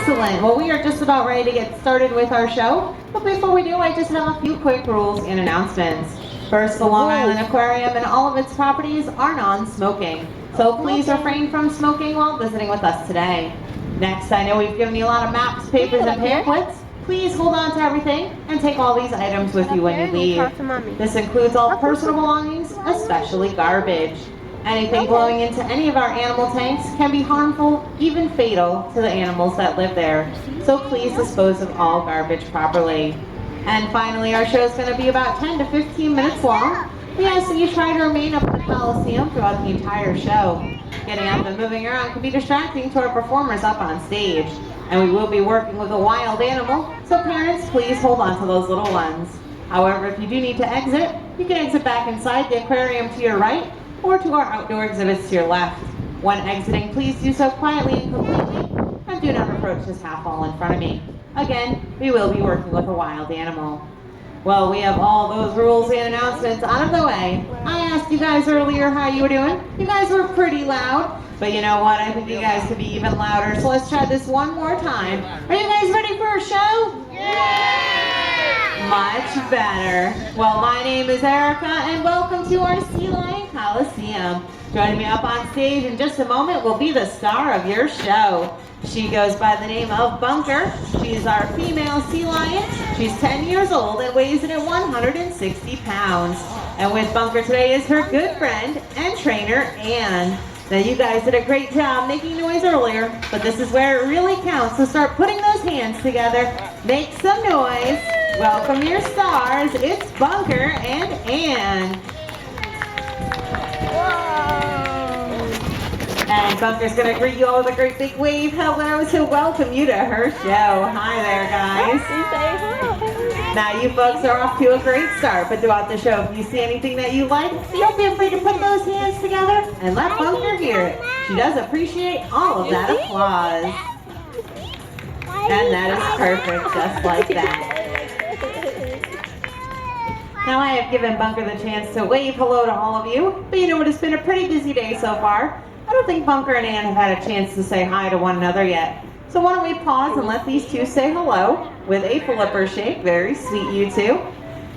Excellent. Well, we are just about ready to get started with our show. But before we do, I just have a few quick rules and announcements. First, the Long Island Aquarium and all of its properties are non-smoking. So please refrain from smoking while visiting with us today. Next, I know we've given you a lot of maps, papers, and pamphlets. Please hold on to everything and take all these items with you when you leave. This includes all personal belongings, especially garbage. Anything blowing into any of our animal tanks can be harmful, even fatal, to the animals that live there. So please dispose of all garbage properly. And finally, our show is going to be about 10 to 15 minutes long. We ask that you try to remain up in the Coliseum throughout the entire show. Getting up and moving around can be distracting to our performers up on stage. And we will be working with a wild animal, so parents, please hold on to those little ones. However, if you do need to exit, you can exit back inside the aquarium to your right, or to our outdoor exhibits to your left. When exiting, please do so quietly and completely, and do not approach this half wall in front of me. Again, we will be working with a wild animal. Well, we have all those rules and announcements out of the way. I asked you guys earlier how you were doing. You guys were pretty loud, but you know what? I think you guys could be even louder, so let's try this one more time. Are you guys ready for a show? Yeah! Much better. Well, my name is Erica, and welcome to our Sea Lion Coliseum. Joining me up on stage in just a moment will be the star of your show. She goes by the name of Bunker. She's our female sea lion. She's 10 years old and weighs in at 160 pounds. And with Bunker today is her good friend and trainer, Anne. Now you guys did a great job making noise earlier, but this is where it really counts. So start putting those hands together. Make some noise. Welcome your stars. It's Bunker and Anne. And Bunker's going to greet you all with a great big wave. Hello to welcome you to her show. Hi there, guys. Now you folks are off to a great start, but throughout the show, if you see anything that you like, don't be afraid to put those hands together and let Bunker hear it. She does appreciate all of that applause. And that is perfect, just like that. Now I have given Bunker the chance to wave hello to all of you, but you know what, it's been a pretty busy day so far. I don't think Bunker and Anne have had a chance to say hi to one another yet. So why don't we pause and let these two say hello with a flipper shake. Very sweet, you two.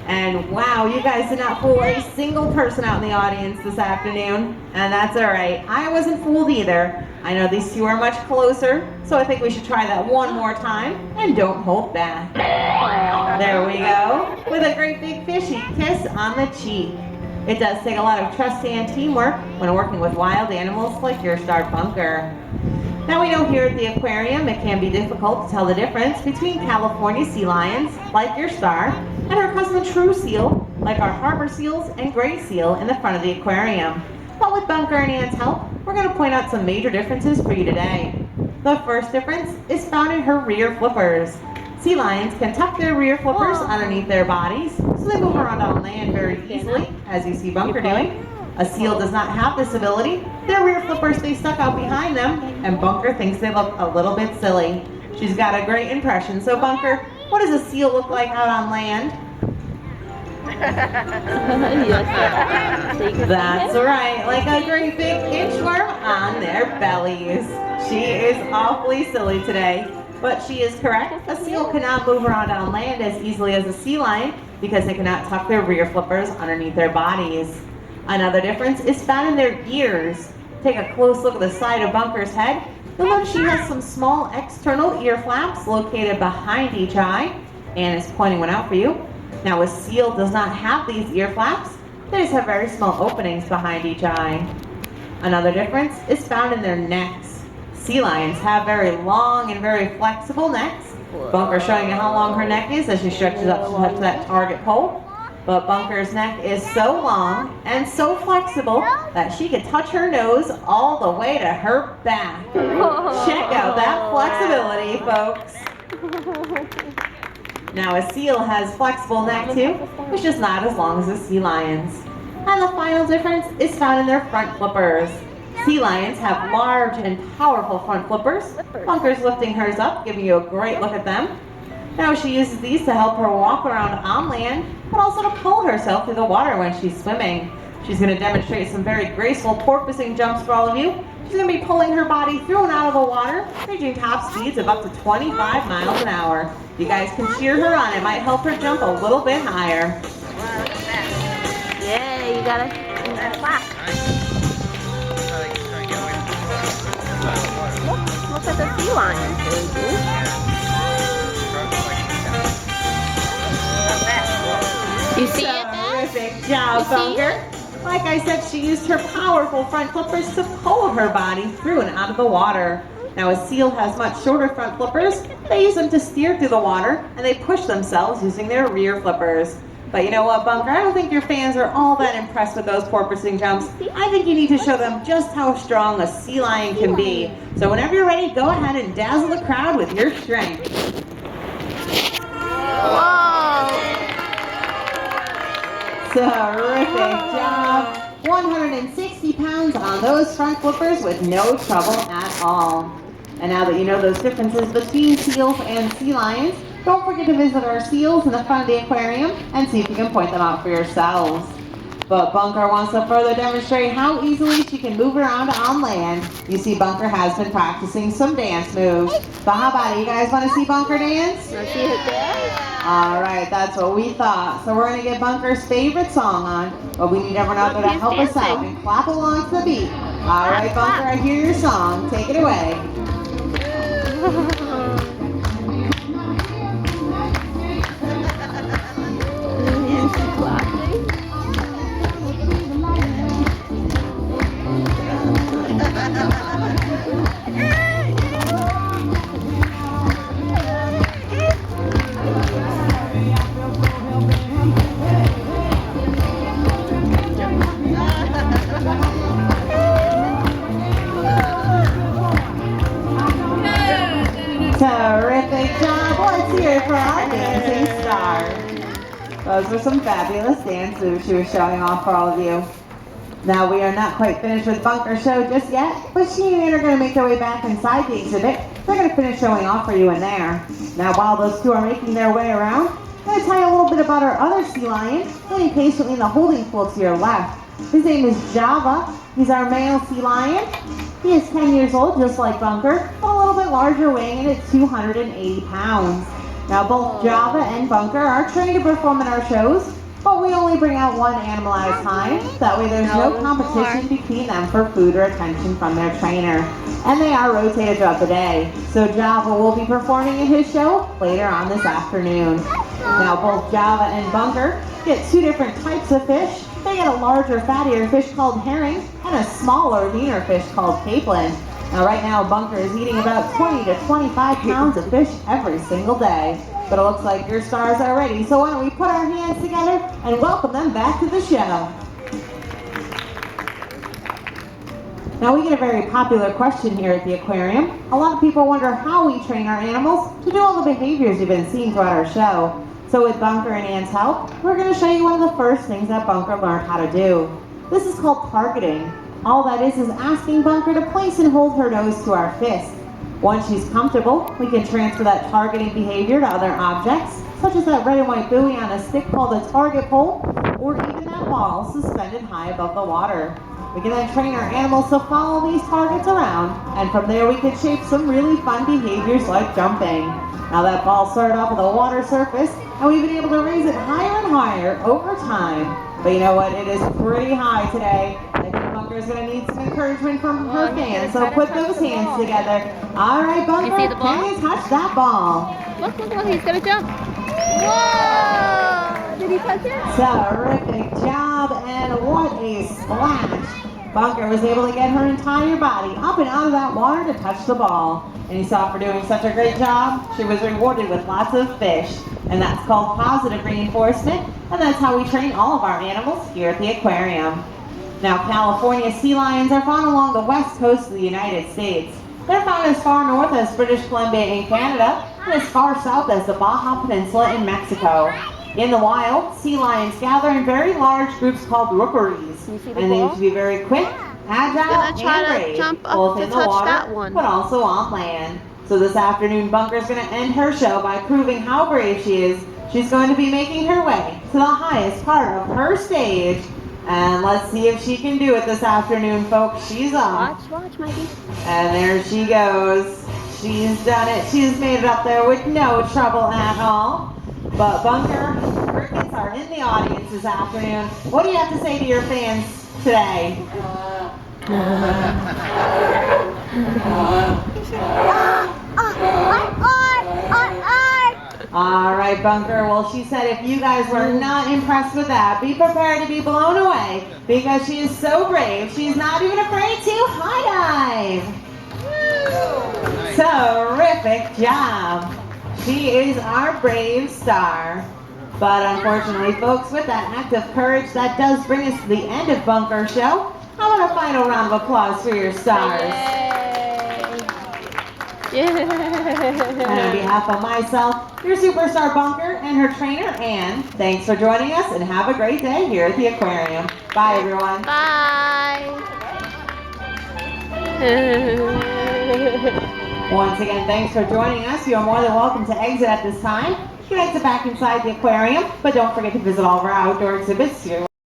And wow, you guys did not fool a single person out in the audience this afternoon. And that's all right. I wasn't fooled either. I know these two are much closer, so I think we should try that one more time. And don't hold back. There we go. With a great big fishy kiss on the cheek. It does take a lot of trust and teamwork when working with wild animals like your star Bunker. Now we know here at the aquarium it can be difficult to tell the difference between California sea lions, like your star, and our cousin true seal, like our harbor seals and gray seal in the front of the aquarium. But with Bunker and Anne's help, we're going to point out some major differences for you today. The first difference is found in her rear flippers. Sea lions can tuck their rear flippers underneath their bodies, so they move around on land very easily, as you see Bunker doing. A seal does not have this ability. Their rear flippers stay stuck out behind them, and Bunker thinks they look a little bit silly. She's got a great impression. So Bunker, what does a seal look like out on land? That's right, like a great big inchworm on their bellies. She is awfully silly today. But she is correct. A seal cannot move around on land as easily as a sea lion because they cannot tuck their rear flippers underneath their bodies. Another difference is found in their ears. Take a close look at the side of Bunker's head. You'll notice she has some small external ear flaps located behind each eye. Anne is pointing one out for you. Now a seal does not have these ear flaps. They just have very small openings behind each eye. Another difference is found in their necks. Sea lions have very long and very flexible necks. Bunker showing you how long her neck is as she stretches up to touch that target pole. But Bunker's neck is so long and so flexible that she could touch her nose all the way to her back. Check out that flexibility, folks. Now a seal has flexible neck too, it's just not as long as a sea lion's. And the final difference is found in their front flippers. Sea lions have large and powerful front flippers. Bunker's lifting hers up, giving you a great look at them. Now she uses these to help her walk around on land, but also to pull herself through the water when she's swimming. She's going to demonstrate some very graceful porpoising jumps for all of you, She's going to be pulling her body through and out of the water, reaching top speeds of up to 25 miles an hour. You guys can cheer her on. It might help her jump a little bit higher. Yeah, you gotta clap. Look at the sea lions, baby. You see it, Terrific job, Bunker. Like I said, she used her powerful front flippers to pull her body through and out of the water. Now, a seal has much shorter front flippers. They use them to steer through the water, and they push themselves using their rear flippers. But you know what, Bunker? I don't think your fans are all that impressed with those porpoising jumps. I think you need to show them just how strong a sea lion can be. So whenever you're ready, go ahead and dazzle the crowd with your strength. Whoa! Terrific job. 160 pounds on those front flippers with no trouble at all. And now that you know those differences between seals and sea lions, don't forget to visit our seals in the front of the aquarium and see if you can point them out for yourselves. But Bunker wants to further demonstrate how easily she can move around on land. You see, Bunker has been practicing some dance moves. But how about it? You guys want to see Bunker dance? Want to see her dance? All right, that's what we thought. So we're going to get Bunker's favorite song on, but we need everyone out there to help us out and clap along to the beat. All right, Bunker, I hear your song. Take it away. Terrific job. Let's hear it for our dancing star. Those were some fabulous dance moves she was showing off for all of you. Now, we are not quite finished with Bunker's show just yet, but she and Ann are going to make their way back inside the exhibit. They're going to finish showing off for you in there. Now, while those two are making their way around, I'm going to tell you a little bit about our other sea lion, waiting patiently in the holding pool to your left. His name is Java. He's our male sea lion. He is 10 years old, just like Bunker, but a little bit larger, weighing in at 280 pounds. Now, both Java and Bunker are trained to perform in our shows, but we only bring out one animal at a time. That way there's no competition between them for food or attention from their trainer. And they are rotated throughout the day. So Java will be performing in his show later on this afternoon. Now, both Java and Bunker get two different types of fish. They get a larger, fattier fish called herring and a smaller, leaner fish called capelin. Now, right now, Bunker is eating about 20 to 25 pounds of fish every single day. But it looks like your stars are ready, so why don't we put our hands together and welcome them back to the show. Now, we get a very popular question here at the aquarium. A lot of people wonder how we train our animals to do all the behaviors you've been seeing throughout our show. So with Bunker and Ann's help, we're going to show you one of the first things that Bunker learned how to do. This is called targeting. All that is asking Bunker to place and hold her nose to our fist. Once she's comfortable, we can transfer that targeting behavior to other objects, such as that red and white buoy on a stick called a target pole, or even that ball suspended high above the water. We can then train our animals to follow these targets around, and from there we can shape some really fun behaviors like jumping. Now that ball started off at the water surface, and we've been able to raise it higher and higher over time. But you know what, it is pretty high today. I think Bunker is going to need some encouragement from her fans, so put those hands together. All right, Bunker, can you touch that ball? Look, he's going to jump. Whoa! Did he touch it? Terrific job, and what a splash. Bunker was able to get her entire body up and out of that water to touch the ball. And you saw for doing such a great job, she was rewarded with lots of fish. And that's called positive reinforcement, and that's how we train all of our animals here at the aquarium. Now, California sea lions are found along the west coast of the United States. They're found as far north as British Columbia in Canada, and as far south as the Baja Peninsula in Mexico. In the wild, sea lions gather in very large groups called rookeries, and they need to be very quick, agile, and brave, both in the water, but also on land. So this afternoon, Bunker's going to end her show by proving how brave she is. She's going to be making her way to the highest part of her stage. And let's see if she can do it this afternoon, folks. She's on. Watch, Mikey. And there she goes. She's done it. She's made it up there with no trouble at all. But Bunker, crickets are in the audience this afternoon. What do you have to say to your fans today? All right, Bunker. Well, she said if you guys were not impressed with that, be prepared to be blown away because she is so brave. She's not even afraid to high dive. Terrific job. She is our brave star. But unfortunately, folks, with that act of courage, that does bring us to the end of Bunker's show. How about a final round of applause for your stars? Yay. And on behalf of myself, your superstar Bunker, and her trainer, Ann, thanks for joining us and have a great day here at the aquarium. Bye, everyone. Bye. Once again, thanks for joining us. You are more than welcome to exit at this time. You can exit back inside the aquarium, but don't forget to visit all of our outdoor exhibits here.